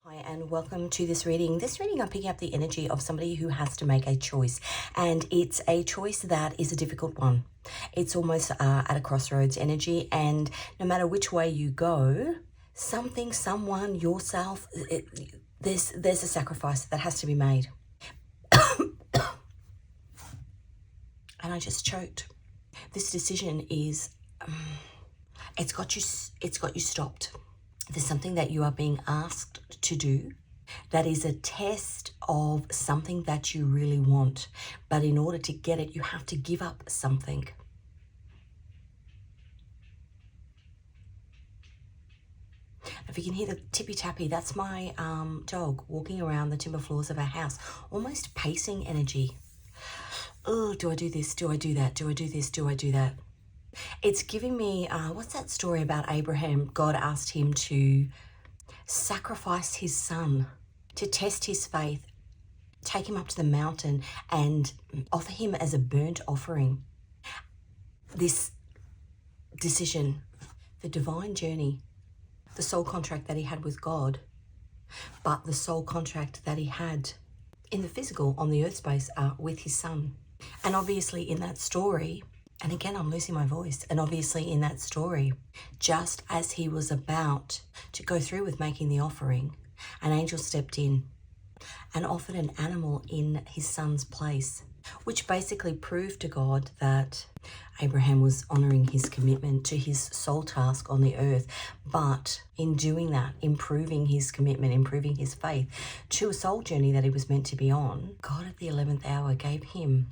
Hi, and welcome to this reading. This reading, I'm picking up the energy of somebody who has to make a choice, and it's a choice that is a difficult one. It's almost at a crossroads energy, and no matter which way you go, something, someone, yourself, there's a sacrifice that has to be made. And I just choked. This decision is, it's got you stopped. There's something that you are being asked to do that is a test of something that you really want. But in order to get it, you have to give up something. If you can hear the tippy-tappy, that's my dog walking around the timber floors of our house, almost pacing energy. Oh, do I do this? Do I do that? Do I do this? Do I do that? It's giving me, what's that story about Abraham? God asked him to sacrifice his son to test his faith, take him up to the mountain and offer him as a burnt offering. This decision, the divine journey, the soul contract that he had with God, but the soul contract that he had in the physical, on the earth space, with his son. And obviously in that story, and again, I'm losing my voice. And obviously in that story, just as he was about to go through with making the offering, an angel stepped in and offered an animal in his son's place, which basically proved to God that Abraham was honoring his commitment to his soul task on the earth, but in doing that, improving his commitment, improving his faith to a soul journey that he was meant to be on, God at the 11th hour gave him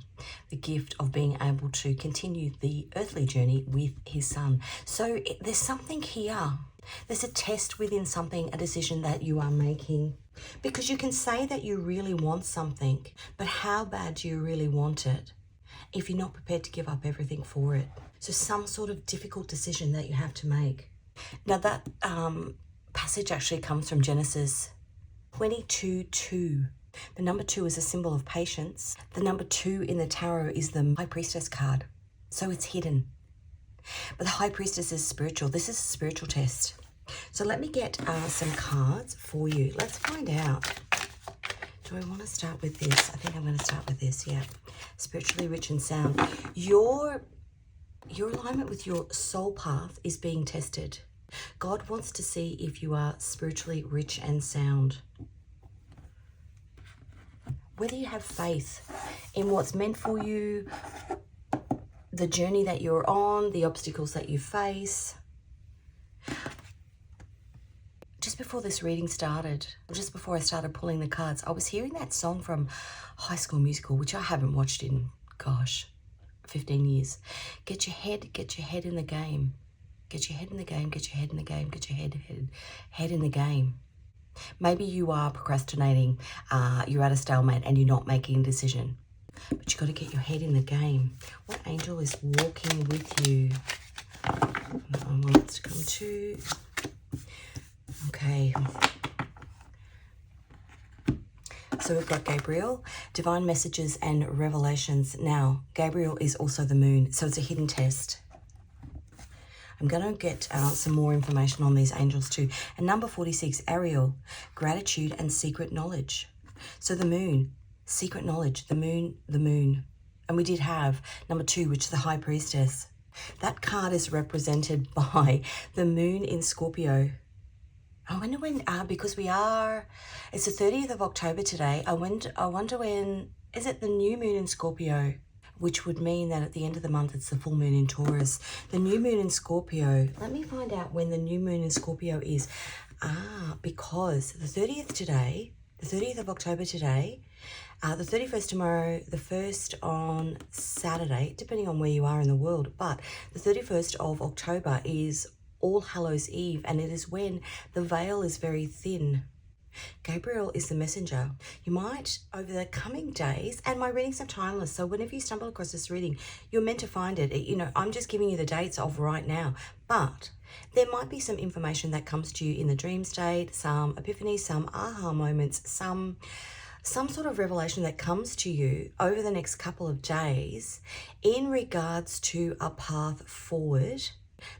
the gift of being able to continue the earthly journey with his son. So there's something here. There's a test within something, a decision that you are making. Because you can say that you really want something, but how bad do you really want it if you're not prepared to give up everything for it? So some sort of difficult decision that you have to make. Now that passage actually comes from Genesis 22:2. The number 2 is a symbol of patience. The number 2 in the tarot is the High Priestess card. So it's hidden. But the High Priestess is spiritual. This is a spiritual test. So let me get some cards for you. Let's find out. Do I want to start with this? I think I'm going to start with this, yeah. Spiritually rich and sound. Your alignment with your soul path is being tested. God wants to see if you are spiritually rich and sound. Whether you have faith in what's meant for you, the journey that you're on, the obstacles that you face. Just before this reading started, just before I started pulling the cards, I was hearing that song from High School Musical, which I haven't watched in, 15 years. Get your head in the game. Get your head in the game, get your head in the game, get your head in the game. Maybe you are procrastinating, you're at a stalemate and you're not making a decision. But you've got to get your head in the game. What angel is walking with you? I want it to come to. Okay. So we've got Gabriel, divine messages and revelations. Now, Gabriel is also the moon, so it's a hidden test. I'm going to get some more information on these angels too. And number 46, Ariel, gratitude and secret knowledge. So the moon, secret knowledge, the moon. And we did have number 2, which is the High Priestess. That card is represented by the moon in Scorpio. I wonder when, because it's the 30th of October today. I wonder when, is it the new moon in Scorpio? Which would mean that at the end of the month, it's the full moon in Taurus. The new moon in Scorpio, let me find out when the new moon in Scorpio is. Because the 30th today, the 30th of October today, the 31st tomorrow, the 1st on Saturday, depending on where you are in the world. But the 31st of October is All Hallows Eve, and it is when the veil is very thin. Gabriel is the messenger. You might, over the coming days, and my readings are timeless, so whenever you stumble across this reading, you're meant to find it. You know, I'm just giving you the dates of right now, but there might be some information that comes to you in the dream state, some epiphanies, some aha moments, some sort of revelation that comes to you over the next couple of days in regards to a path forward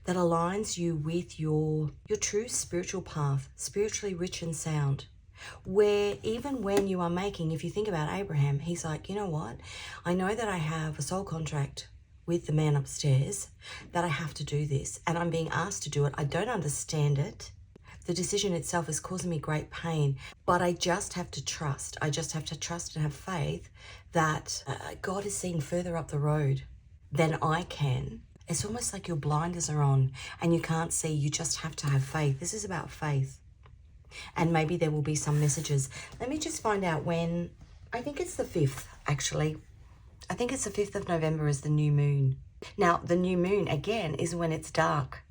that aligns you with your true spiritual path, spiritually rich and sound. where even when you are making, if you think about Abraham, he's like, you know what? I know that I have a soul contract with the man upstairs, that I have to do this, and I'm being asked to do it. I don't understand it. The decision itself is causing me great pain, but I just have to trust. I just have to trust and have faith that God is seeing further up the road than I can. It's almost like your blinders are on and you can't see. You just have to have faith. This is about faith. And maybe there will be some messages. Let me just find out when. I think it's the 5th, actually. I think it's the 5th of November is the new moon. Now, the new moon, again, is when it's dark.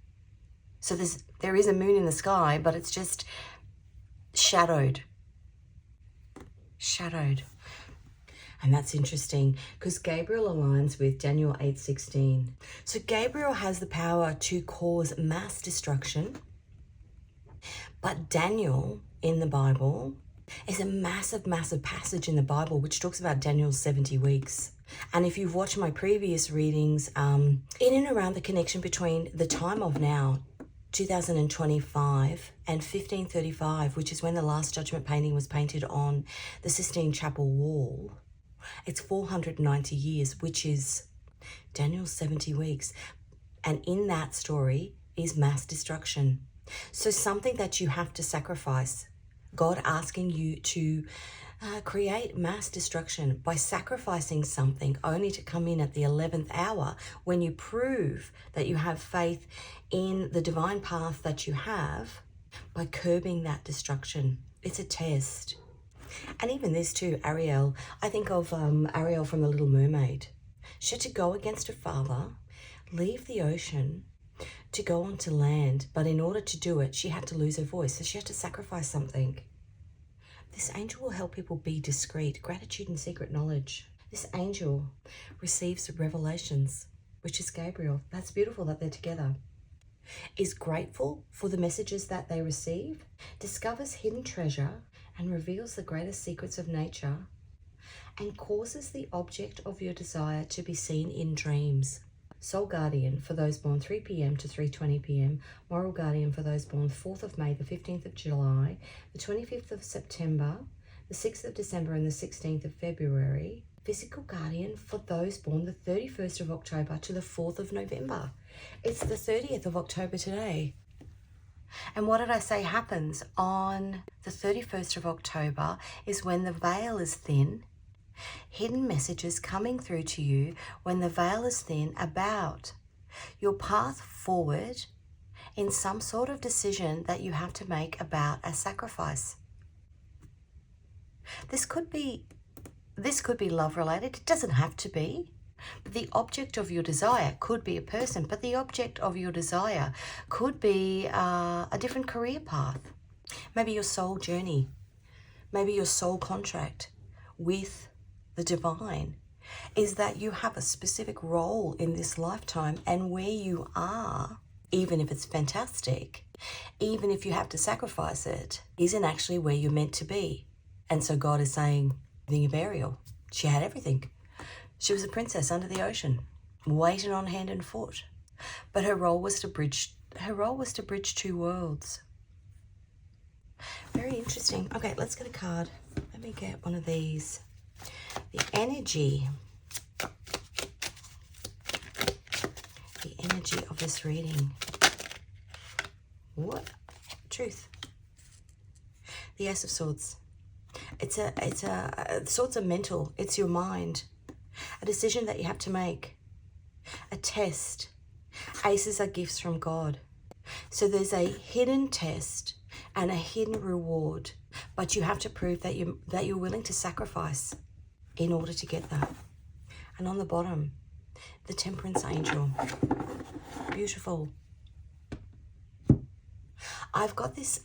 So there is a moon in the sky, but it's just shadowed. Shadowed. And that's interesting because Gabriel aligns with Daniel 8:16. So Gabriel has the power to cause mass destruction. But Daniel in the Bible is a massive, massive passage in the Bible which talks about Daniel's 70 weeks. And if you've watched my previous readings, in and around the connection between the time of now, 2025 and 1535, which is when the Last Judgment painting was painted on the Sistine Chapel wall, it's 490 years, which is Daniel's 70 weeks. And in that story is mass destruction. So something that you have to sacrifice, God asking you to create mass destruction by sacrificing something only to come in at the 11th hour when you prove that you have faith in the divine path that you have by curbing that destruction. It's a test. And even this too, Ariel, I think of Ariel from The Little Mermaid. She had to go against her father, leave the ocean to go onto land, but in order to do it, she had to lose her voice, so she had to sacrifice something. This angel will help people be discreet, gratitude and secret knowledge. This angel receives revelations, which is Gabriel. That's beautiful that they're together. Is grateful for the messages that they receive, discovers hidden treasure and reveals the greatest secrets of nature, and causes the object of your desire to be seen in dreams. Soul Guardian for those born 3 p.m. to 3:20 p.m. Moral Guardian for those born 4th of May, the 15th of July, the 25th of September, the 6th of December and the 16th of February. Physical Guardian for those born the 31st of October to the 4th of November. It's the 30th of October today. And what did I say happens on the 31st of October is when the veil is thin. Hidden messages coming through to you when the veil is thin about your path forward in some sort of decision that you have to make about a sacrifice. This could be love related. It doesn't have to be. But the object of your desire could be a person, but the object of your desire could be a different career path. Maybe your soul journey, maybe your soul contract with the divine is that you have a specific role in this lifetime, and where you are, even if it's fantastic, even if you have to sacrifice it, isn't actually where you're meant to be. And so God is saying, the burial, she had everything. She was a princess under the ocean, waiting on hand and foot. But her role was to bridge 2 worlds. Very interesting. Okay, let's get a card. Let me get one of these. The energy of this reading. What? Truth. The Ace of Swords. Swords are mental. It's your mind. A decision that you have to make. A test. Aces are gifts from God. So there's a hidden test and a hidden reward, but you have to prove that you're willing to sacrifice in order to get that. And on the bottom, the Temperance Angel. Beautiful. I've got this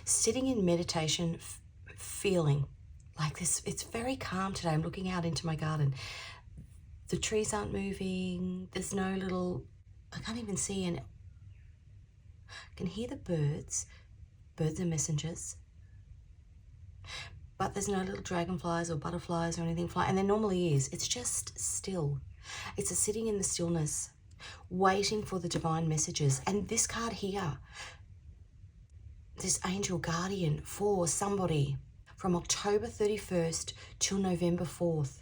sitting in meditation feeling like this. It's very calm today. I'm looking out into my garden. The trees aren't moving. There's no little, I can't even see any. I can hear the birds. Birds are messengers. But there's no little dragonflies or butterflies or anything flying. And there normally is. It's just still. It's a sitting in the stillness, waiting for the divine messages. And this card here, this angel guardian for somebody from October 31st till November 4th.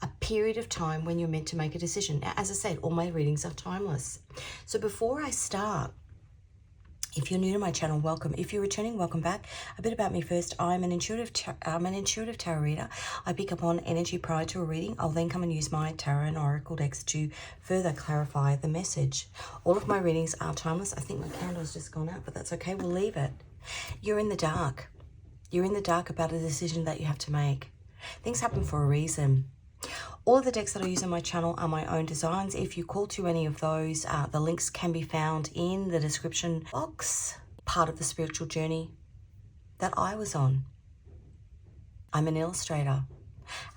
A period of time when you're meant to make a decision. Now, as I said, all my readings are timeless. So before I start, if you're new to my channel, welcome. If you're returning, welcome back. A bit about me first. I'm an intuitive tarot reader. I pick up on energy prior to a reading. I'll then come and use my tarot and oracle decks to further clarify the message. All of my readings are timeless. I think my candle's just gone out, but that's okay. We'll leave it. You're in the dark. You're in the dark about a decision that you have to make. Things happen for a reason. All of the decks that I use on my channel are my own designs. If you call to any of those, the links can be found in the description box. Part of the spiritual journey that I was on. I'm an illustrator,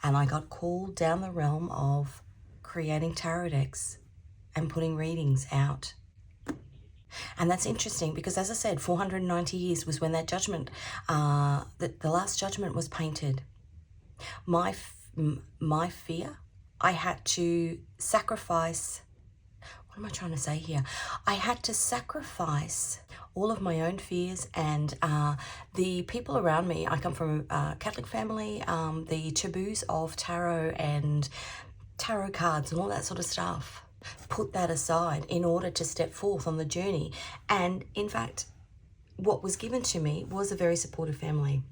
and I got called down the realm of creating tarot decks and putting readings out. And that's interesting because, as I said, 490 years was when that judgment, the last judgment was painted. My fear, I had to sacrifice, what am I trying to say here? I had to sacrifice all of my own fears and the people around me. I come from a Catholic family, the taboos of tarot and tarot cards and all that sort of stuff. Put that aside in order to step forth on the journey. And in fact, what was given to me was a very supportive family.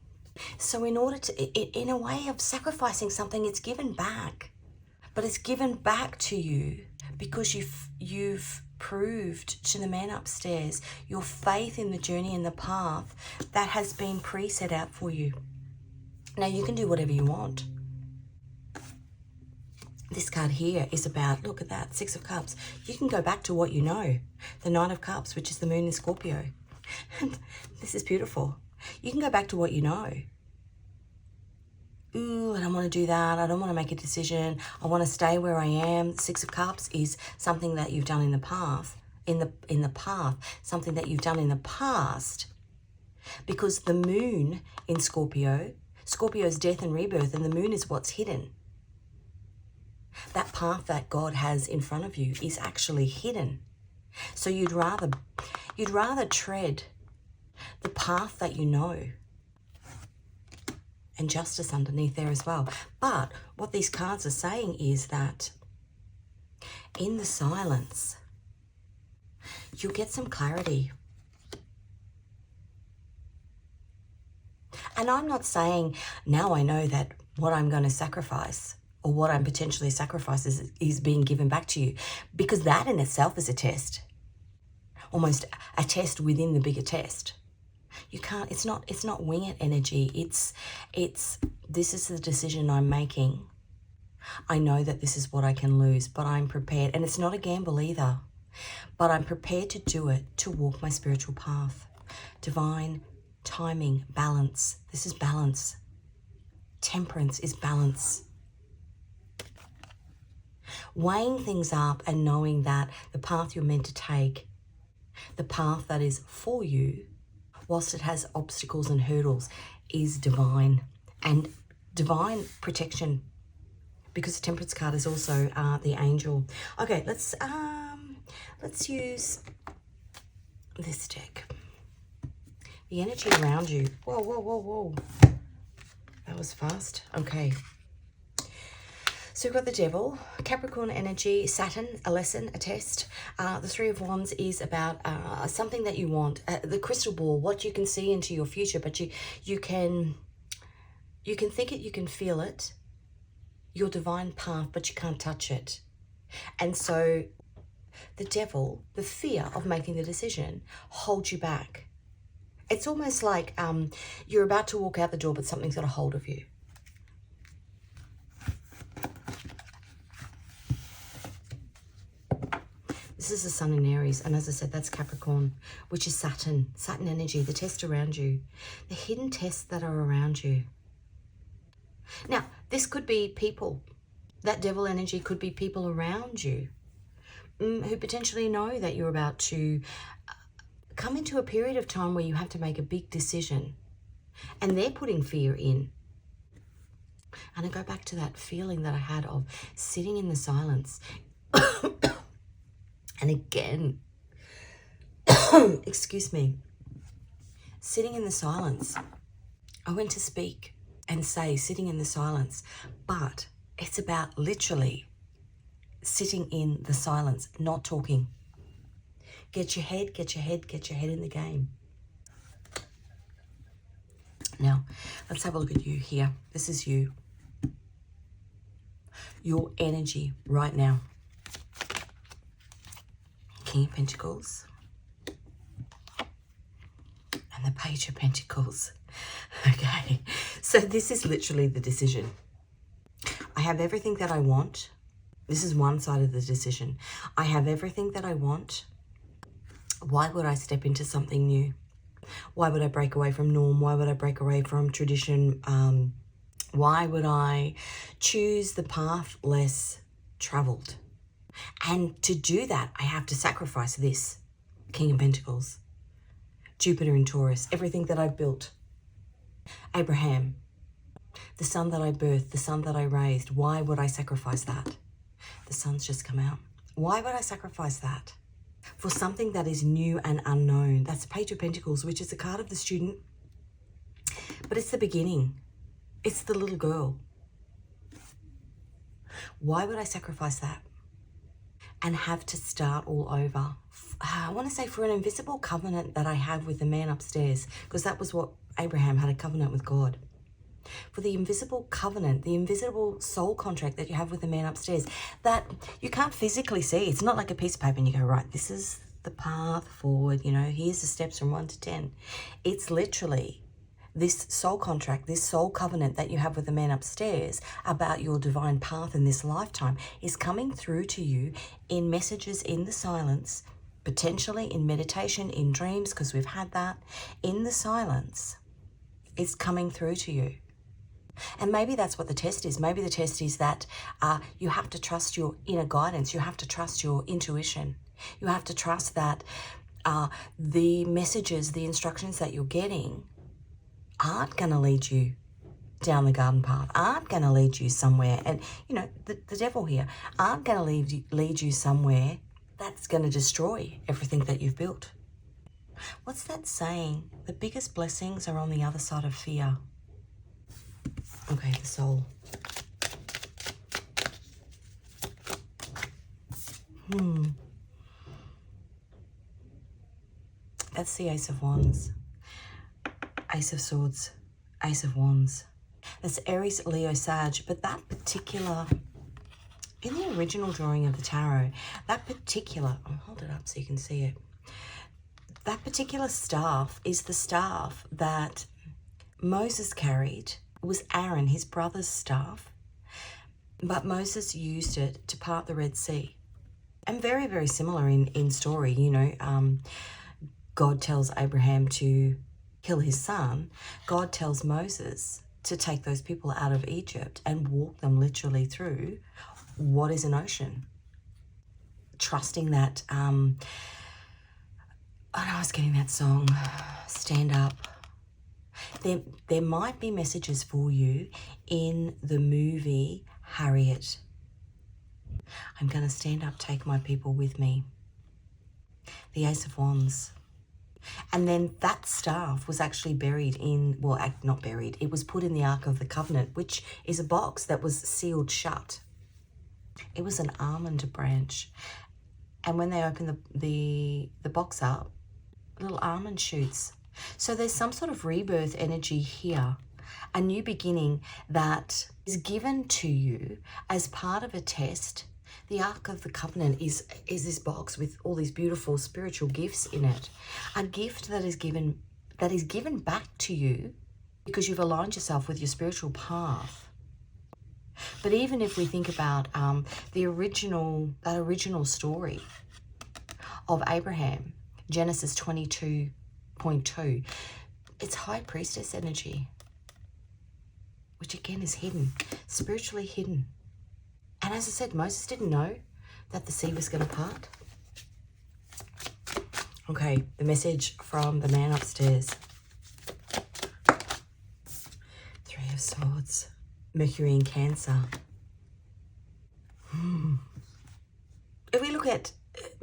So in order to, in a way of sacrificing something, it's given back. But it's given back to you because you've proved to the man upstairs your faith in the journey and the path that has been pre-set out for you. Now you can do whatever you want. This card here is about, look at that, Six of Cups. You can go back to what you know. The Nine of Cups, which is the moon in Scorpio. This is beautiful. You can go back to what you know. Ooh, I don't want to do that. I don't want to make a decision. I want to stay where I am. Six of Cups is something that you've done in the path, something that you've done in the past. Because the moon in Scorpio is death and rebirth, and the moon is what's hidden. That path that God has in front of you is actually hidden. So you'd rather tread the path that you know, and justice underneath there as well. But what these cards are saying is that in the silence, you'll get some clarity. And I'm not saying now I know that what I'm going to sacrifice or what I'm potentially sacrificing is being given back to you, because that in itself is a test, almost a test within the bigger test. You can't, it's not wing it energy. It's, this is the decision I'm making. I know that this is what I can lose, but I'm prepared. And it's not a gamble either, but I'm prepared to do it, to walk my spiritual path. Divine timing, balance. This is balance. Temperance is balance. Weighing things up and knowing that the path you're meant to take, the path that is for you, whilst it has obstacles and hurdles, is divine and divine protection, because the Temperance card is also the angel. Okay, let's use this deck. The energy around you. Whoa, whoa, whoa, whoa. That was fast. Okay. So we've got the Devil, Capricorn energy, Saturn, a lesson, a test. The Three of Wands is about something that you want. The crystal ball, what you can see into your future, but you can think it, you can feel it, your divine path, but you can't touch it. And so the Devil, the fear of making the decision, holds you back. It's almost like you're about to walk out the door, but something's got a hold of you. This is the Sun in Aries, and as I said, that's Capricorn, which is Saturn energy, the test around you, the hidden tests that are around you. Now, this could be people. That Devil energy could be people around you who potentially know that you're about to come into a period of time where you have to make a big decision, and they're putting fear in. And I go back to that feeling that I had of sitting in the silence. And again, excuse me, sitting in the silence. I went to speak and say sitting in the silence, but it's about literally sitting in the silence, not talking. Get your head in the game. Now, let's have a look at you here. This is you. Your energy right now. King of Pentacles. And the Page of Pentacles. Okay, so this is literally the decision. I have everything that I want. This is one side of the decision. I have everything that I want. Why would I step into something new? Why would I break away from norm? Why would I break away from tradition? Why would I choose the path less traveled? And to do that, I have to sacrifice this. King of Pentacles. Jupiter in Taurus. Everything that I've built. Abraham. The son that I birthed. The son that I raised. Why would I sacrifice that? The sun's just come out. Why would I sacrifice that? For something that is new and unknown. That's the Page of Pentacles, which is a card of the student. But it's the beginning. It's the little girl. Why would I sacrifice that? And have to start all over? I want to say for an invisible covenant that I have with the man upstairs, because that was what Abraham had, a covenant with God. For the invisible covenant, the invisible soul contract that you have with the man upstairs that you can't physically see. It's not like a piece of paper and you go, right, this is the path forward, you know, here's the steps from 1 to 10. It's literally this soul contract, this soul covenant that you have with the man upstairs about your divine path in this lifetime is coming through to you in messages in the silence, potentially in meditation, in dreams, because we've had that. In the silence, it's coming through to you. And maybe that's what the test is. Maybe the test is that you have to trust your inner guidance. You have to trust your intuition. You have to trust that the messages, the instructions that you're getting aren't going to lead you down the garden path, aren't going to lead you somewhere. And, you know, the devil here aren't going to lead you somewhere that's going to destroy everything that you've built. What's that saying? The biggest blessings are on the other side of fear. Okay, the soul. That's the Ace of Wands. Ace of Swords. Ace of Wands. That's Aries, Leo, Sag. But that particular, in the original drawing of the tarot, that particular, I'll hold it up so you can see it. That particular staff is the staff that Moses carried. It was Aaron, his brother's staff, but Moses used it to part the Red Sea. And very, very similar in story, you know, God tells Abraham to kill his son. God tells Moses to take those people out of Egypt and walk them literally through what is an ocean. Trusting that, I was getting that song, Stand Up. There might be messages for you in the movie Harriet. I'm going to stand up, take my people with me. The Ace of Wands. And then that staff was actually buried in, well, not buried, it was put in the Ark of the Covenant, which is a box that was sealed shut. It was an almond branch. And when they opened the box up, little almond shoots. So there's some sort of rebirth energy here, a new beginning that is given to you as part of a test. The Ark of the Covenant is this box with all these beautiful spiritual gifts in it. A gift that is given back to you because you've aligned yourself with your spiritual path. But even if we think about that original story of Abraham, Genesis 22.2, it's High Priestess energy, which again is hidden, spiritually hidden. And as I said, Moses didn't know that the sea was going to part. Okay, the message from the man upstairs. 3 of Swords. Mercury in Cancer. If we look at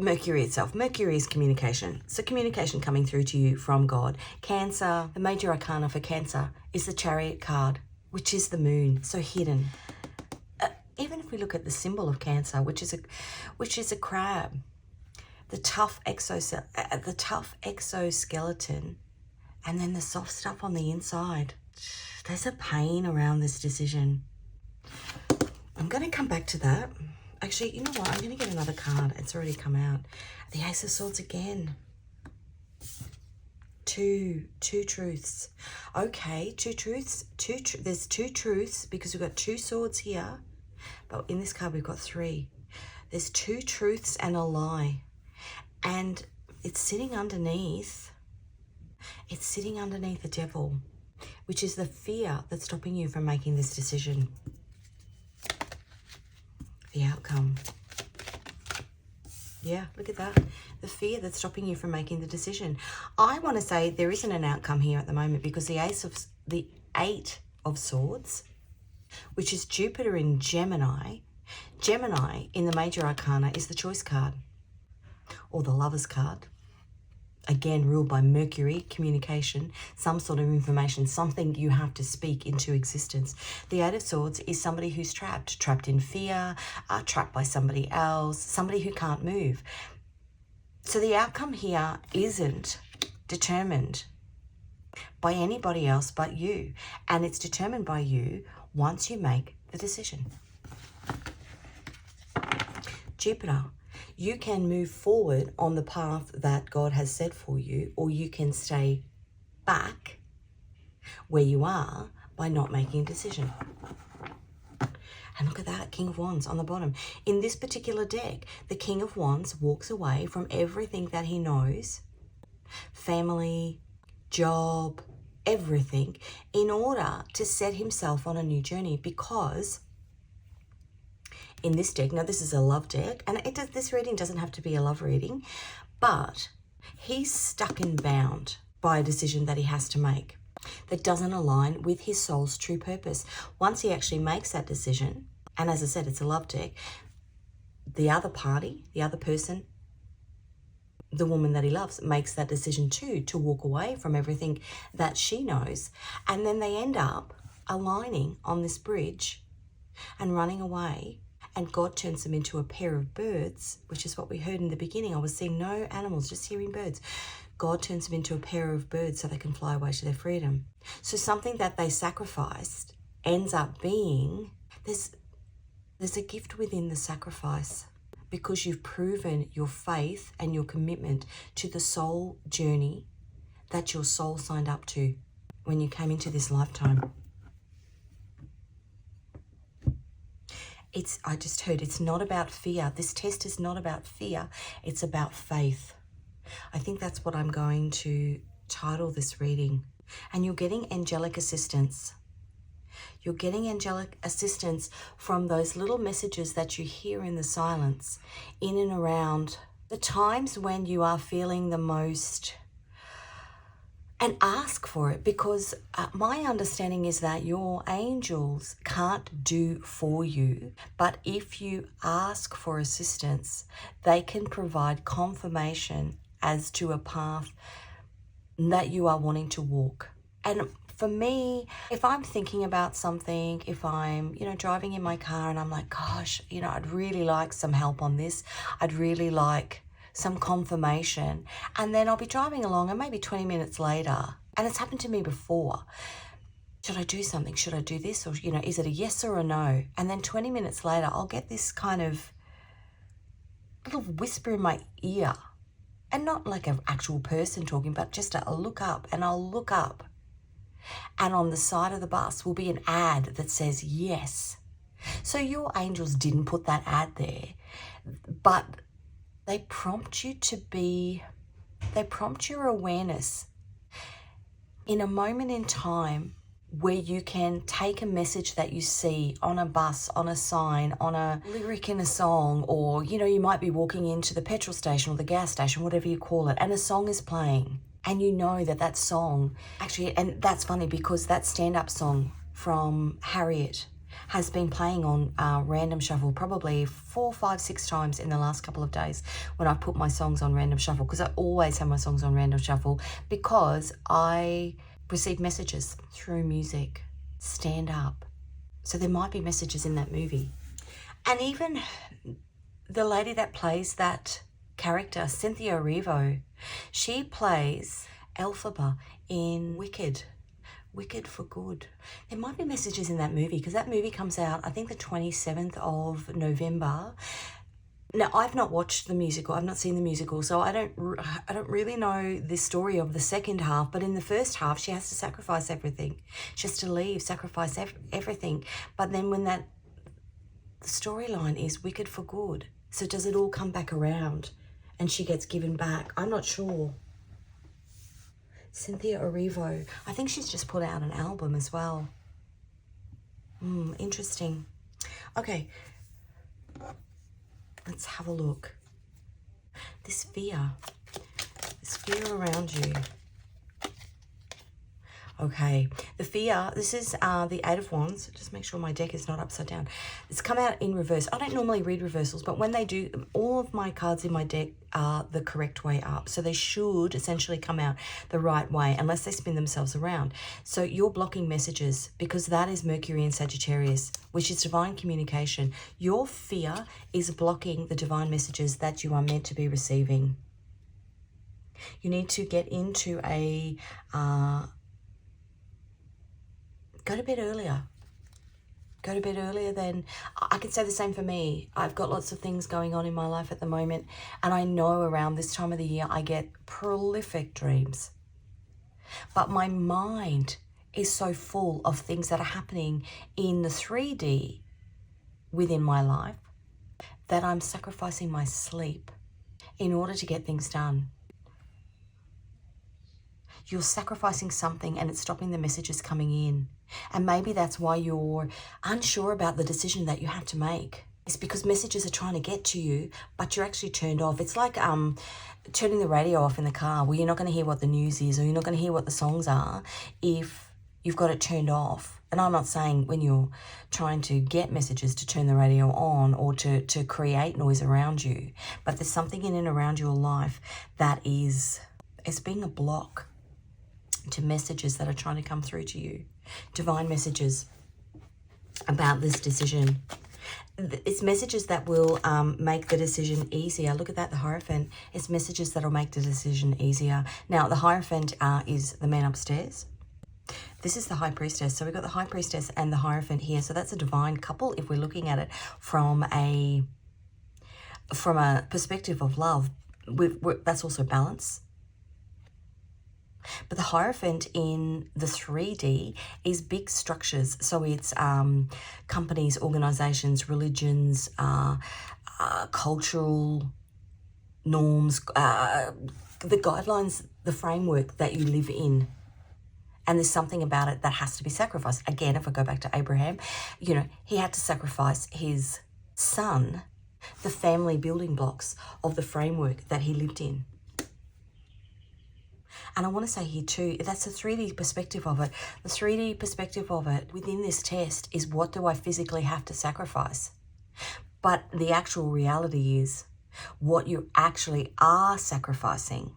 Mercury itself. Mercury is communication. So communication coming through to you from God. Cancer, the major arcana for Cancer is the Chariot card, which is the moon, so hidden. Even if we look at the symbol of Cancer, which is a crab, the tough exoskeleton, and then the soft stuff on the inside. There's a pain around this decision. I'm going to come back to that. Actually, you know what? I'm going to get another card. It's already come out. The Ace of Swords again. Two truths. Okay, two truths. There's two truths because we've got two swords here. But in this card, we've got three. There's two truths and a lie. And it's sitting underneath. It's sitting underneath the Devil, which is the fear that's stopping you from making this decision. The outcome. Yeah, look at that. The fear that's stopping you from making the decision. I want to say there isn't an outcome here at the moment because the Eight of Swords, which is Jupiter in Gemini. Gemini in the major arcana is the Choice card or the Lover's card. Again, ruled by Mercury, communication, some sort of information, something you have to speak into existence. The Eight of Swords is somebody who's trapped in fear, trapped by somebody else, somebody who can't move. So the outcome here isn't determined by anybody else but you. And it's determined by you once you make the decision. Jupiter. You can move forward on the path that God has set for you, or you can stay back where you are by not making a decision. And look at that, King of Wands on the bottom. In this particular deck, the King of Wands walks away from everything that he knows, family, job, everything, in order to set himself on a new journey because in this deck, now this is a love deck, and this reading doesn't have to be a love reading, but he's stuck and bound by a decision that he has to make that doesn't align with his soul's true purpose. Once he actually makes that decision, and as I said, it's a love deck, the other party, the other person, the woman that he loves, makes that decision too, to walk away from everything that she knows. And then they end up aligning on this bridge and running away. And God turns them into a pair of birds, which is what we heard in the beginning. I was seeing no animals, just hearing birds. God turns them into a pair of birds so they can fly away to their freedom. So something that they sacrificed ends up being, there's a gift within the sacrifice because you've proven your faith and your commitment to the soul journey that your soul signed up to when you came into this lifetime. I just heard it's not about fear. This test is not about fear. It's about faith. I think that's what I'm going to title this reading. And you're getting angelic assistance. You're getting angelic assistance from those little messages that you hear in the silence, in and around the times when you are feeling the most. And ask for it, because my understanding is that your angels can't do for you, but if you ask for assistance, they can provide confirmation as to a path that you are wanting to walk. And for me, if I'm thinking about something, if I'm, driving in my car and I'm like, gosh, I'd really like some help on this. I'd really like some confirmation, and then I'll be driving along and maybe 20 minutes later, and it's happened to me before, should I do something, should I do this, or is it a yes or a no? And then 20 minutes later I'll get this kind of little whisper in my ear, and not like an actual person talking, but just a look up, and I'll look up and on the side of the bus will be an ad that says yes. So your angels didn't put that ad there, but they prompt your awareness in a moment in time where you can take a message that you see on a bus, on a sign, on a lyric in a song, or, you might be walking into the petrol station or the gas station, whatever you call it, and a song is playing. And you know that song, actually, and that's funny because that stand-up song from Harriet, has been playing on Random Shuffle probably 4, 5, 6 times in the last couple of days when I put my songs on Random Shuffle, because I always have my songs on Random Shuffle because I receive messages through music. Stand up. So there might be messages in that movie. And even the lady that plays that character, Cynthia Erivo, she plays Elphaba in Wicked for Good. There might be messages in that movie because that movie comes out, I think, the 27th of November. Now, I've not watched the musical. I've not seen the musical, so I don't really know the story of the second half. But in the first half, she has to sacrifice everything. She has to leave, sacrifice everything. But then when the storyline is Wicked for Good, so does it all come back around and she gets given back? I'm not sure. Cynthia Erivo. I think she's just put out an album as well. Interesting. Okay. Let's have a look. This fear around you. Okay, the fear, this is the Eight of Wands. Just make sure my deck is not upside down. It's come out in reverse. I don't normally read reversals, but when they do, all of my cards in my deck are the correct way up. So they should essentially come out the right way unless they spin themselves around. So you're blocking messages because that is Mercury in Sagittarius, which is divine communication. Your fear is blocking the divine messages that you are meant to be receiving. You need to get into a... go to bed earlier. Go to bed earlier than... I can say the same for me. I've got lots of things going on in my life at the moment, and I know around this time of the year I get prolific dreams. But my mind is so full of things that are happening in the 3D within my life that I'm sacrificing my sleep in order to get things done. You're sacrificing something and it's stopping the messages coming in. And maybe that's why you're unsure about the decision that you have to make. It's because messages are trying to get to you, but you're actually turned off. It's like turning the radio off in the car where you're not going to hear what the news is or you're not going to hear what the songs are if you've got it turned off. And I'm not saying when you're trying to get messages to turn the radio on or to create noise around you, but there's something in and around your life that is being a block to messages that are trying to come through to you. Divine messages about this decision. It's messages that will make the decision easier. Look at that, the Hierophant. It's messages that will make the decision easier. Now, the Hierophant is the man upstairs. This is the High Priestess. So we've got the High Priestess and the Hierophant here. So that's a divine couple if we're looking at it from a perspective of love. That's also balance. But the Hierophant in the 3D is big structures. So it's companies, organizations, religions, cultural norms, the guidelines, the framework that you live in. And there's something about it that has to be sacrificed. Again, if I go back to Abraham, you know, he had to sacrifice his son, the family building blocks of the framework that he lived in. And I want to say here too, that's the 3D perspective of it. The 3D perspective of it within this test is, what do I physically have to sacrifice? But the actual reality is what you actually are sacrificing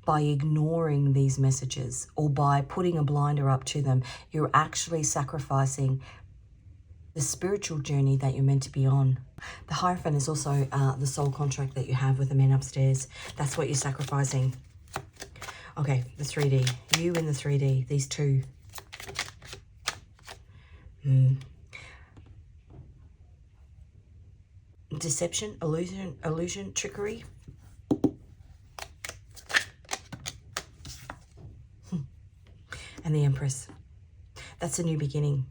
by ignoring these messages or by putting a blinder up to them. You're actually sacrificing the spiritual journey that you're meant to be on. The Hierophant is also the soul contract that you have with the man upstairs. That's what you're sacrificing. Okay, the 3D. You in the 3D, these two. Deception, illusion, trickery. And the Empress. That's a new beginning.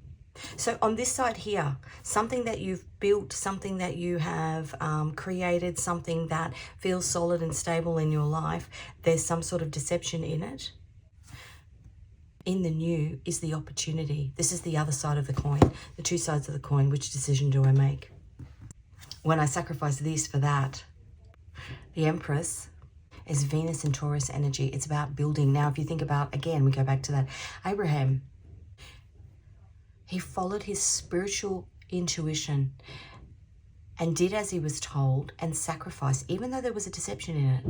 So on this side here, something that you've built, something that you have created, something that feels solid and stable in your life, there's some sort of deception in it. In the new is the opportunity. This is the other side of the coin, the two sides of the coin. Which decision do I make? When I sacrifice this for that, the Empress is Venus and Taurus energy. It's about building. Now, if you think about, again, we go back to that Abraham. He followed his spiritual intuition and did as he was told and sacrificed, even though there was a deception in it,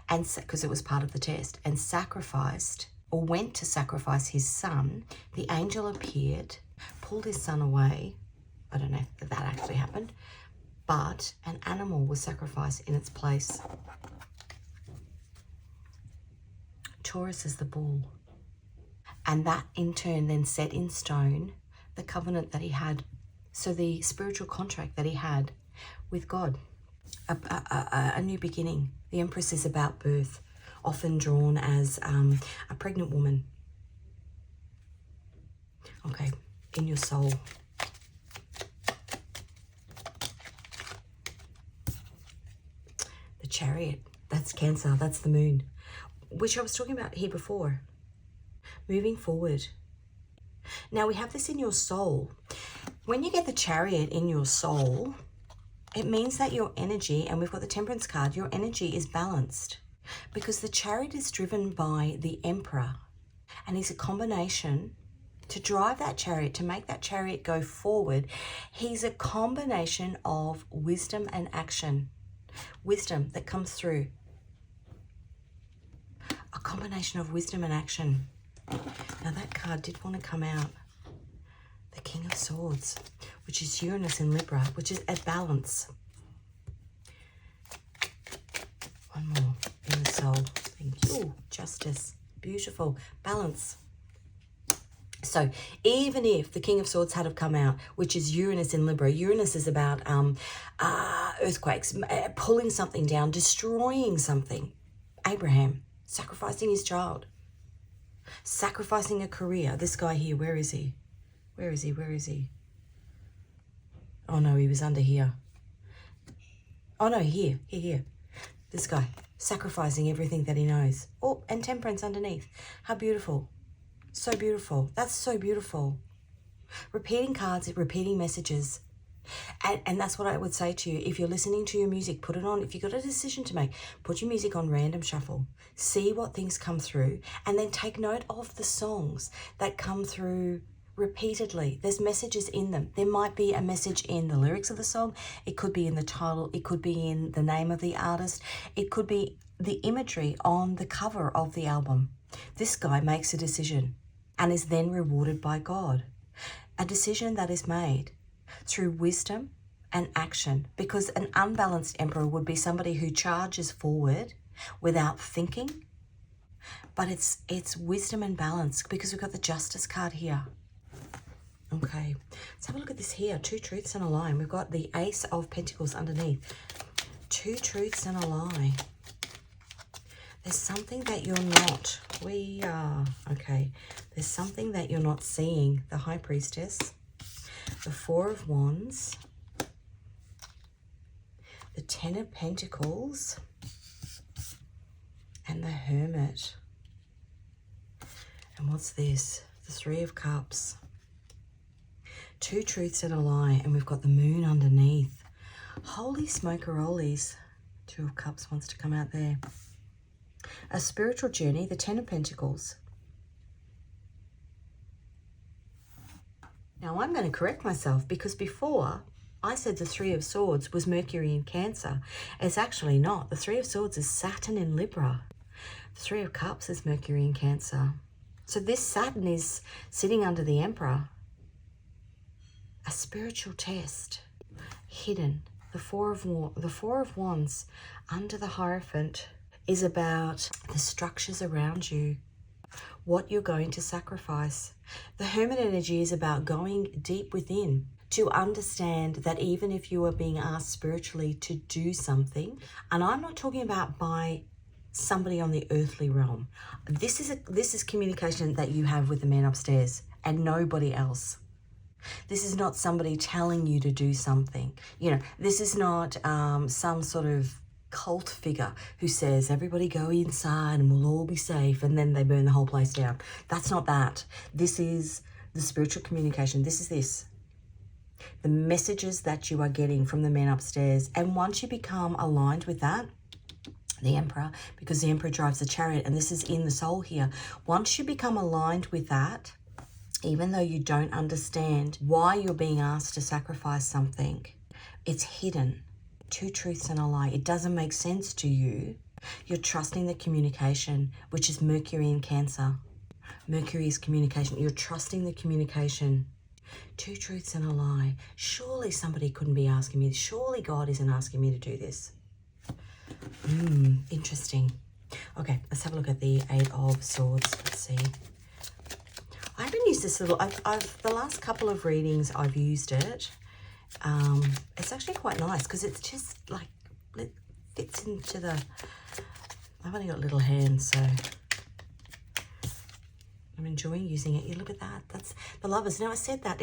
and because it was part of the test, and sacrificed or went to sacrifice his son. The angel appeared, pulled his son away. I don't know if that actually happened, but an animal was sacrificed in its place. Taurus is the bull. And that in turn then set in stone the covenant that he had. So the spiritual contract that he had with God, a new beginning. The Empress is about birth, often drawn as a pregnant woman. Okay, in your soul. The Chariot, that's Cancer, that's the moon, which I was talking about here before. Moving forward. Now we have this in your soul. When you get the Chariot in your soul, it means that your energy, and we've got the Temperance card, your energy is balanced, because the Chariot is driven by the Emperor, and he's a combination to drive that chariot, to make that chariot go forward. He's a combination of wisdom and action. Wisdom that comes through. A combination of wisdom and action. Now that card did want to come out. The King of Swords, which is Uranus in Libra, which is a balance. One more in the soul. Thank you. Ooh, justice. Beautiful. Balance. So even if the King of Swords had have come out, which is Uranus in Libra, Uranus is about earthquakes, pulling something down, destroying something. Abraham, sacrificing his child, sacrificing a career. This guy here, where is he? Where is he? Where is he? Oh no, he was under here. Oh no, here. This guy, sacrificing everything that he knows. Oh, and Temperance underneath. How beautiful. So beautiful. That's so beautiful. Repeating cards, repeating messages. And that's what I would say to you. If you're listening to your music, put it on. If you've got a decision to make, put your music on random shuffle. See what things come through. And then take note of the songs that come through repeatedly. There's messages in them. There might be a message in the lyrics of the song. It could be in the title. It could be in the name of the artist. It could be the imagery on the cover of the album. This guy makes a decision and is then rewarded by God. A decision that is made through wisdom and action, because an unbalanced emperor would be somebody who charges forward without thinking. But it's wisdom and balance, because we've got the Justice card here. Okay, let's have a look at this here. 2 truths and a lie. We've got the Ace of Pentacles underneath. 2 truths and a lie. There's something that you're not. Okay. There's something that you're not seeing. The High Priestess. The 4 of Wands. The 10 of Pentacles. And the Hermit. And what's this? The 3 of Cups. 2 truths and a lie. And we've got the Moon underneath. Holy smokerolies. 2 of Cups wants to come out there. A spiritual journey, the 10 of Pentacles. Now I'm going to correct myself, because before I said the 3 of Swords was Mercury in Cancer. It's actually not. The 3 of Swords is Saturn in Libra. The 3 of Cups is Mercury in Cancer. So this Saturn is sitting under the Emperor. A spiritual test. Hidden. The 4 of Wands under the Hierophant is about the structures around you, what you're going to sacrifice. The Hermit energy is about going deep within to understand that even if you are being asked spiritually to do something, and I'm not talking about by somebody on the earthly realm. This is communication that you have with the man upstairs and nobody else. This is not somebody telling you to do something. You know, this is not some sort of cult figure who says everybody go inside and we'll all be safe, and then they burn the whole place down. That's not that. This is the spiritual communication. This is the messages that you are getting from the men upstairs. And once you become aligned with that, the Emperor, because the Emperor drives the chariot, and this is in the soul here, once you become aligned with that, Even though you don't understand why you're being asked to sacrifice something, it's hidden. 2 truths and a lie. It doesn't make sense to you. You're trusting the communication, which is Mercury in Cancer. Mercury is communication. You're trusting the communication. 2 truths and a lie. Surely somebody couldn't be asking me this. Surely God isn't asking me to do this. Interesting. Okay, let's have a look at the 8 of Swords. Let's see. I haven't used this little, the last couple of readings I've used it. It's actually quite nice because it's just like, it fits into the, I've only got little hands, so I'm enjoying using it. You look at that, that's the Lovers. Now I said that,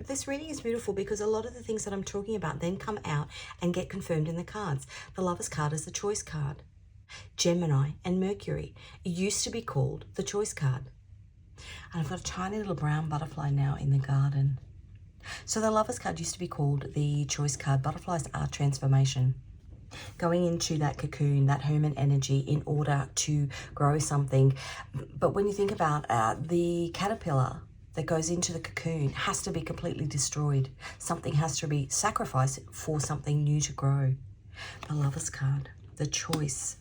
this reading is beautiful because a lot of the things that I'm talking about then come out and get confirmed in the cards. The Lovers card is the choice card. Gemini and Mercury. It used to be called the choice card. And I've got a tiny little brown butterfly now in the garden. So the Lovers card used to be called the choice card. Butterflies are transformation. Going into that cocoon, that hermit energy in order to grow something. But when you think about the caterpillar that goes into the cocoon has to be completely destroyed. Something has to be sacrificed for something new to grow. The Lovers card, the choice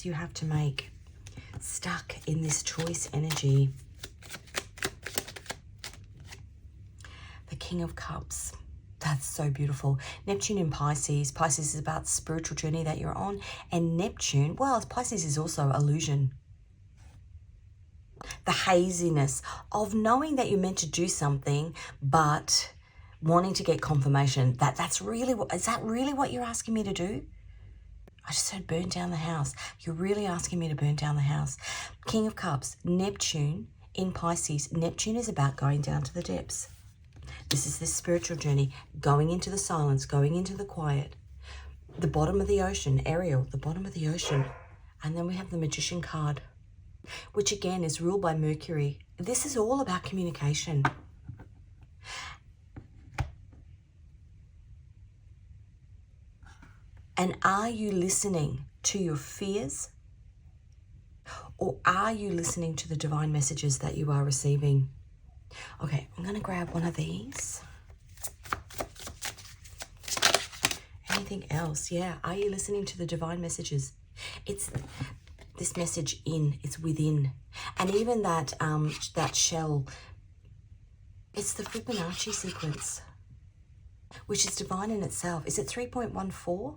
you have to make. Stuck in this choice energy. The King of Cups. That's so beautiful. Neptune in Pisces. Pisces is about spiritual journey that you're on. And Neptune, well, Pisces is also illusion. The haziness of knowing that you're meant to do something, but wanting to get confirmation that is that really what you're asking me to do? I just said burn down the house. You're really asking me to burn down the house. King of Cups, Neptune in Pisces. Neptune is about going down to the depths. This is this spiritual journey, going into the silence, going into the quiet. The bottom of the ocean, Ariel, the bottom of the ocean. And then we have the Magician card, which again is ruled by Mercury. This is all about communication. And are you listening to your fears? Or are you listening to the divine messages that you are receiving? Okay, I'm going to grab one of these. Anything else? Yeah, are you listening to the divine messages? It's this message it's within. And even that, that shell, it's the Fibonacci sequence, which is divine in itself. Is it 3.14?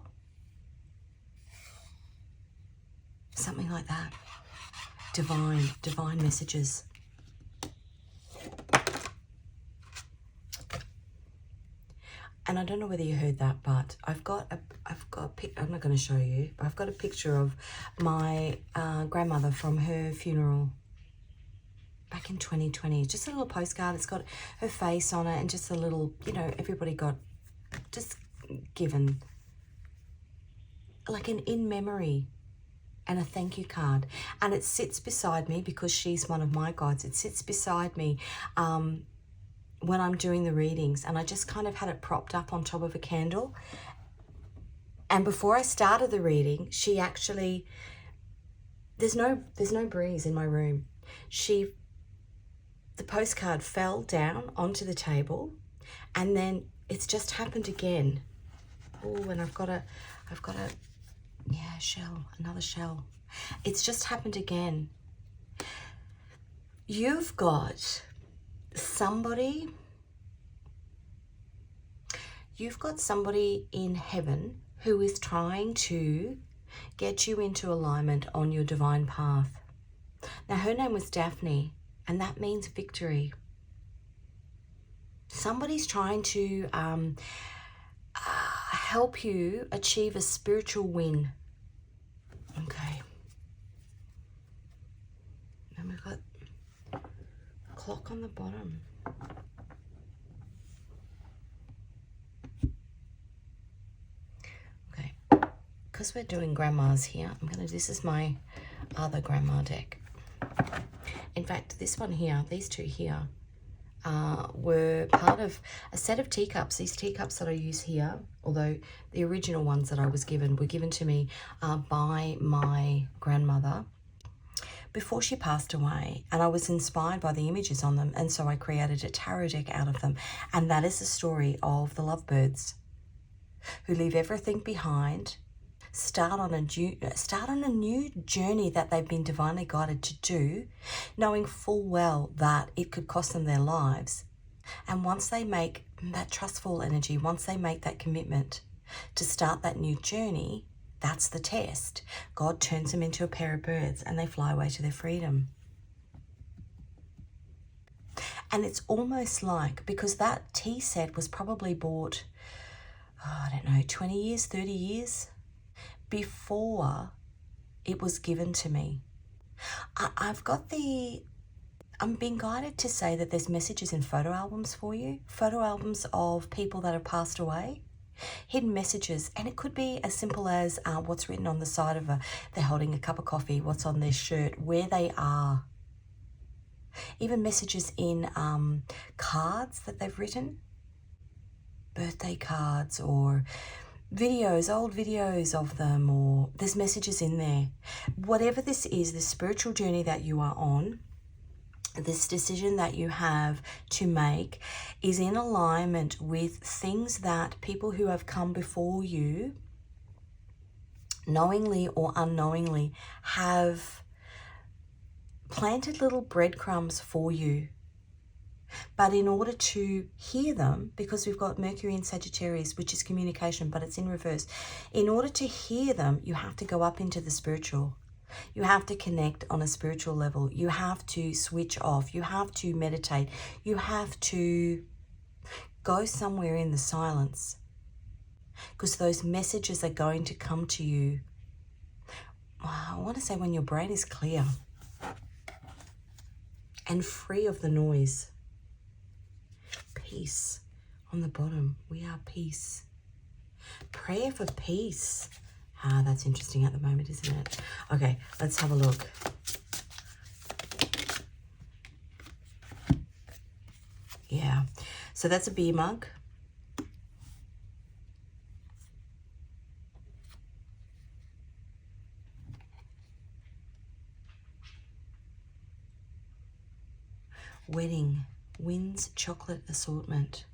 Something like that. Divine messages. And I don't know whether you heard that, but I've got I'm not going to show you, but I've got a picture of my grandmother from her funeral back in 2020. Just a little postcard. It's got her face on it and just a little, everybody got just given like an in memory and a thank you card. And it sits beside me because she's one of my guides. It sits beside me when I'm doing the readings, and I just kind of had it propped up on top of a candle. And before I started the reading, she actually, there's no breeze in my room. The postcard fell down onto the table, and then it's just happened again. Oh, and I've got a shell, another shell. It's just happened again. You've got somebody in heaven who is trying to get you into alignment on your divine path. Now, her name was Daphne, and that means victory. Somebody's trying to help you achieve a spiritual win. Okay. And we've got a clock on the bottom. Okay. Because we're doing grandmas here, this is my other grandma deck. In fact, this one here, these two here, were part of a set of teacups. These teacups that I use here, although the original ones that I was given were given to me by my grandmother. before she passed away, and I was inspired by the images on them, and so I created a tarot deck out of them. And that is the story of the lovebirds who leave everything behind, start on a new journey that they've been divinely guided to do, knowing full well that it could cost them their lives. And once they make that trustful energy, once they make that commitment to start that new journey, that's the test. God turns them into a pair of birds and they fly away to their freedom. And it's almost like, because that tea set was probably bought, I don't know, 20 years, 30 years before it was given to me. I'm being guided to say that there's messages in photo albums for you, photo albums of people that have passed away, hidden messages. And it could be as simple as what's written on the side of they're holding a cup of coffee, what's on their shirt, where they are. Even messages in cards that they've written, birthday cards or videos, old videos of them, or there's messages in there. Whatever this is, the spiritual journey that you are on, this decision that you have to make is in alignment with things that people who have come before you, knowingly or unknowingly, have planted little breadcrumbs for you. But in order to hear them, because we've got Mercury in Sagittarius, which is communication, but it's in reverse. In order to hear them, you have to go up into the spiritual. You have to connect on a spiritual level. You have to switch off. You have to meditate. You have to go somewhere in the silence, because those messages are going to come to you. I want to say when your brain is clear and free of the noise. Peace on the bottom. We are peace. Prayer for peace. That's interesting at the moment, isn't it? Okay, let's have a look. Yeah, so that's a beer mug. Wedding, Wynn's chocolate assortment.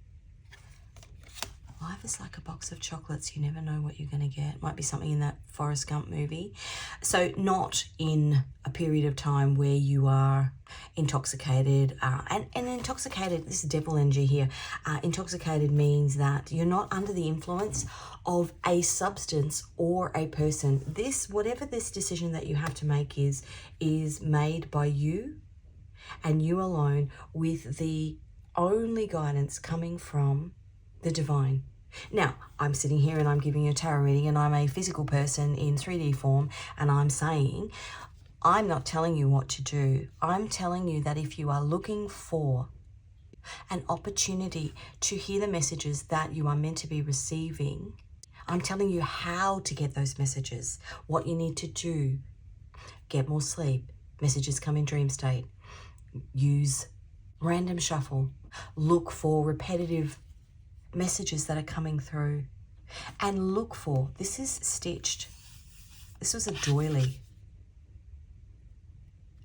Life is like a box of chocolates. You never know what you're going to get. Might be something in that Forrest Gump movie. So not in a period of time where you are intoxicated. And intoxicated, this is devil energy here. Intoxicated means that you're not under the influence of a substance or a person. Whatever this decision that you have to make is made by you and you alone, with the only guidance coming from the divine. Now, I'm sitting here and I'm giving you a tarot reading, and I'm a physical person in 3D form, and I'm saying, I'm not telling you what to do. I'm telling you that if you are looking for an opportunity to hear the messages that you are meant to be receiving, I'm telling you how to get those messages, what you need to do. Get more sleep. Messages come in dream state. Use random shuffle. Look for repetitive messages that are coming through, and look for, this is stitched. This was a doily.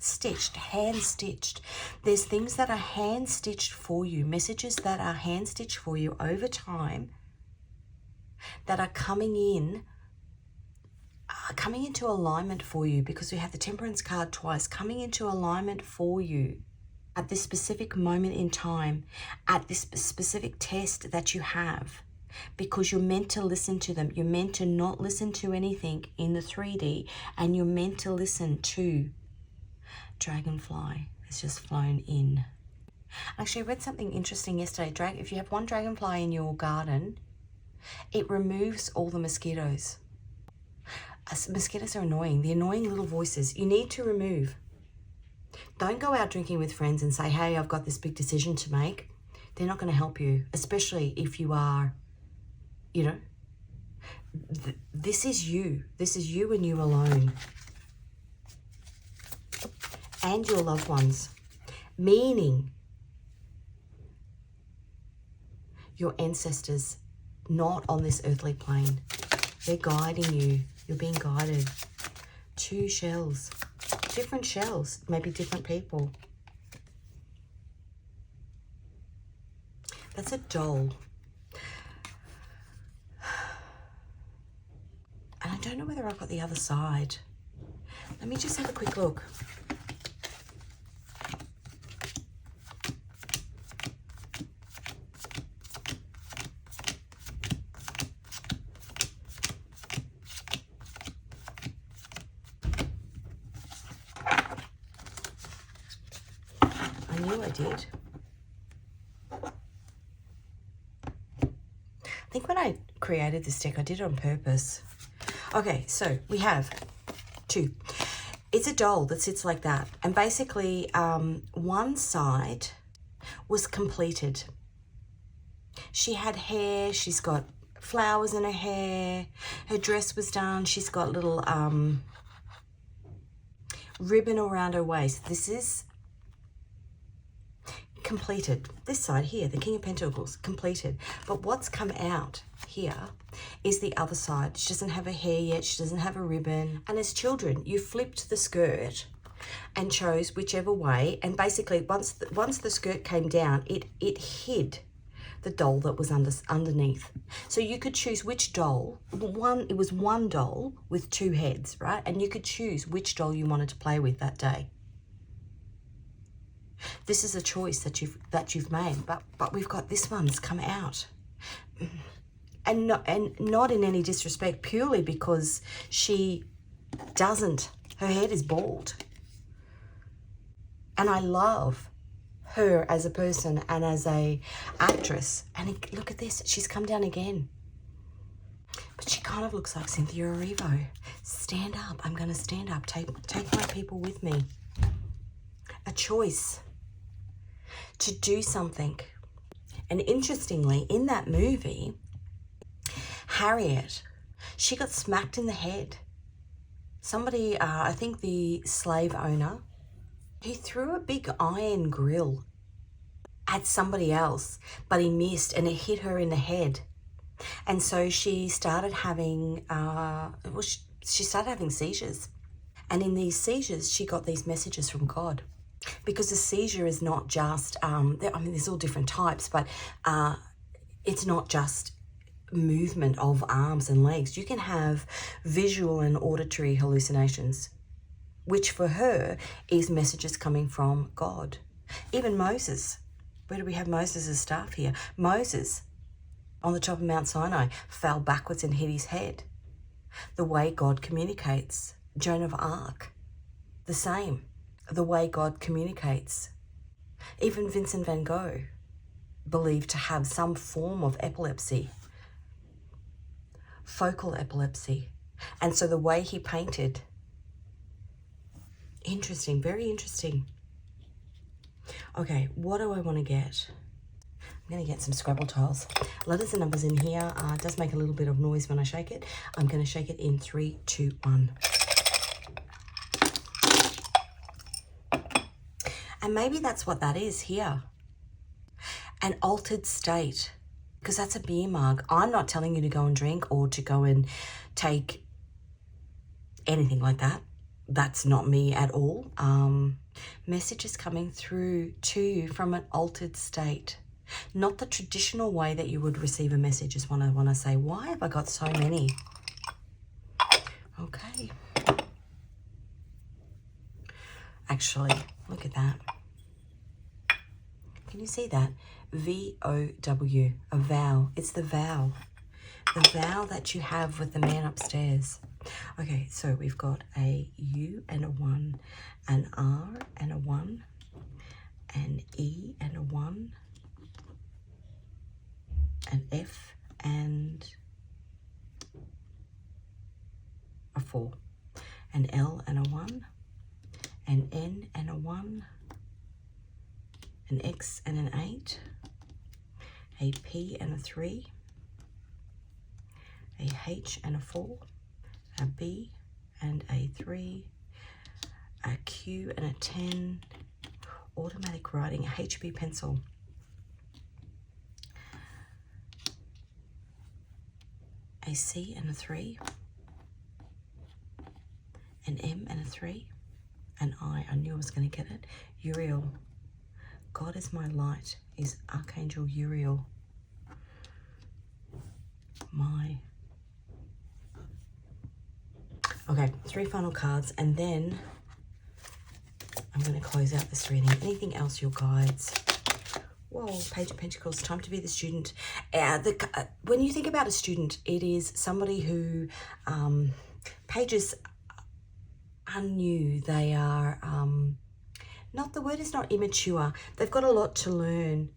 Stitched, hand stitched. There's things that are hand stitched for you, messages that are hand stitched for you over time that are coming into alignment for you, because we have the Temperance card twice, coming into alignment for you at this specific moment in time, at this specific test that you have, because you're meant to listen to them. You're meant to not listen to anything in the 3D, and you're meant to listen to dragonfly has just flown in. Actually, I read something interesting yesterday. If you have one dragonfly in your garden, it removes all the mosquitoes. Mosquitoes are annoying. The annoying little voices you need to remove. Don't go out drinking with friends and say, hey, I've got this big decision to make. They're not going to help you, especially if you are, this is you. This is you and you alone. And your loved ones. Meaning your ancestors, not on this earthly plane. They're guiding you. You're being guided. 2 shells. different shells, maybe different people. That's a doll. And I don't know whether I've got the other side. Let me just have a quick look. I knew I did. I think when I created this deck, I did it on purpose. Okay, so we have 2. It's a doll that sits like that. And basically, one side was completed. She had hair, she's got flowers in her hair, her dress was done, she's got little ribbon around her waist. This is completed. This side here, the King of Pentacles, completed. But what's come out here is the other side. She doesn't have her hair yet, she doesn't have a ribbon. And as children, you flipped the skirt and chose whichever way. And basically, once the skirt came down, it hid the doll that was underneath. So you could choose which doll. It was one doll with 2 heads, right? And you could choose which doll you wanted to play with that day. This is a choice that you've made, but we've got this one's come out, and not in any disrespect, purely because she doesn't. Her head is bald, and I love her as a person and as a actress. And look at this, she's come down again, but she kind of looks like Cynthia Erivo. Stand up. I'm going to stand up. Take my people with me. A choice to do something. And interestingly, in that movie, Harriet, she got smacked in the head. Somebody, I think the slave owner, he threw a big iron grill at somebody else, but he missed and it hit her in the head. And so she started having, she started having seizures. And in these seizures, she got these messages from God. Because a seizure is not just, I mean, there's all different types, but it's not just movement of arms and legs. You can have visual and auditory hallucinations, which for her is messages coming from God. Even Moses, where do we have Moses' staff here? Moses, on the top of Mount Sinai, fell backwards and hit his head. The way God communicates. Joan of Arc, the same. The way God communicates. Even Vincent van Gogh, believed to have some form of epilepsy, focal epilepsy. And so the way he painted, interesting, very interesting. Okay, what do I want to get? I'm going to get some Scrabble tiles. Letters and numbers in here. It does make a little bit of noise when I shake it. I'm going to shake it in 3, 2, 1. And maybe that's what that is here. An altered state. Because that's a beer mug. I'm not telling you to go and drink or to go and take anything like that. That's not me at all. Messages coming through to you from an altered state. Not the traditional way that you would receive a message is what I want to say. Why have I got so many? Okay. Actually, look at that. Can you see that? V-O-W, a vow. It's the vow. The vow that you have with the man upstairs. Okay, so we've got a U and a 1, an R and a 1, an E and a 1, an F and a 4, an L and a 1, an N and a 1, an X and an 8, a P and a 3, a H and a 4, a B and a 3, a Q and a 10, automatic writing, a HB pencil, a C and a 3, an M and a 3, and I knew I was going to get it. Uriel. God is my light is Archangel Uriel. Okay, 3 final cards, and then I'm going to close out this reading. Anything else, your guides? Whoa, Page of Pentacles, time to be the student. When you think about a student, it is somebody who, pages are new. They are, the word is not immature. They've got a lot to learn.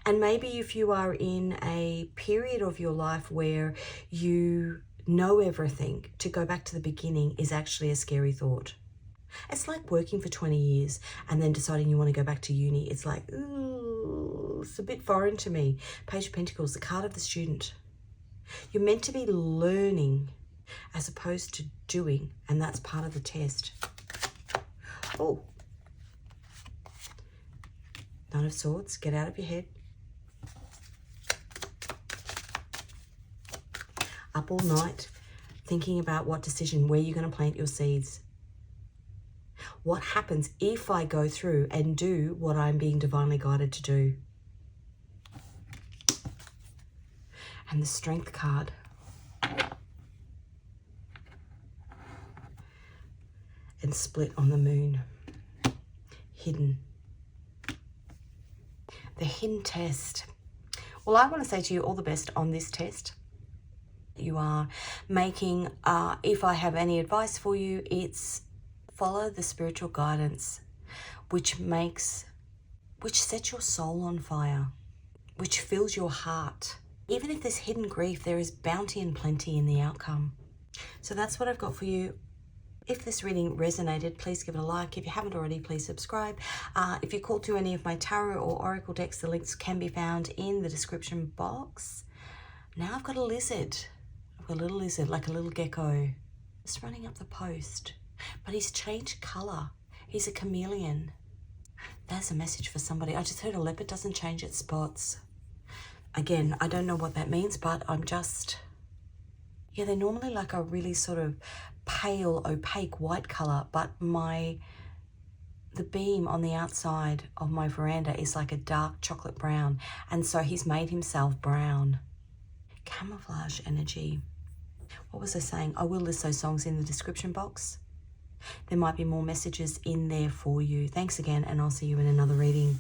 And maybe if you are in a period of your life where you know everything, to go back to the beginning is actually a scary thought. It's like working for 20 years and then deciding you want to go back to uni. It's like, ooh, it's a bit foreign to me. Page of Pentacles, the card of the student. You're meant to be learning as opposed to doing, and that's part of the test. Oh. Nine of Swords, get out of your head. Up all night, thinking about what decision, where you're going to plant your seeds. What happens if I go through and do what I'm being divinely guided to do? And the Strength card. And Split on the Moon. Hidden. The hidden test. Well, I want to say to you all the best on this test. You are making, if I have any advice for you, it's follow the spiritual guidance, which sets your soul on fire, which fills your heart. Even if there's hidden grief, there is bounty and plenty in the outcome. So that's what I've got for you. If this reading resonated, please give it a like. If you haven't already, please subscribe. If you're called to any of my tarot or oracle decks, the links can be found in the description box. Now I've got a lizard. I've got a little lizard, like a little gecko. Just running up the post. But he's changed colour. He's a chameleon. That's a message for somebody. I just heard a leopard doesn't change its spots. Again, I don't know what that means, but I'm just... Yeah, they're normally like a really sort of pale, opaque white colour, but the beam on the outside of my veranda is like a dark chocolate brown, and so he's made himself brown. Camouflage energy. What was I saying? I will list those songs in the description box. There might be more messages in there for you. Thanks again, and I'll see you in another reading.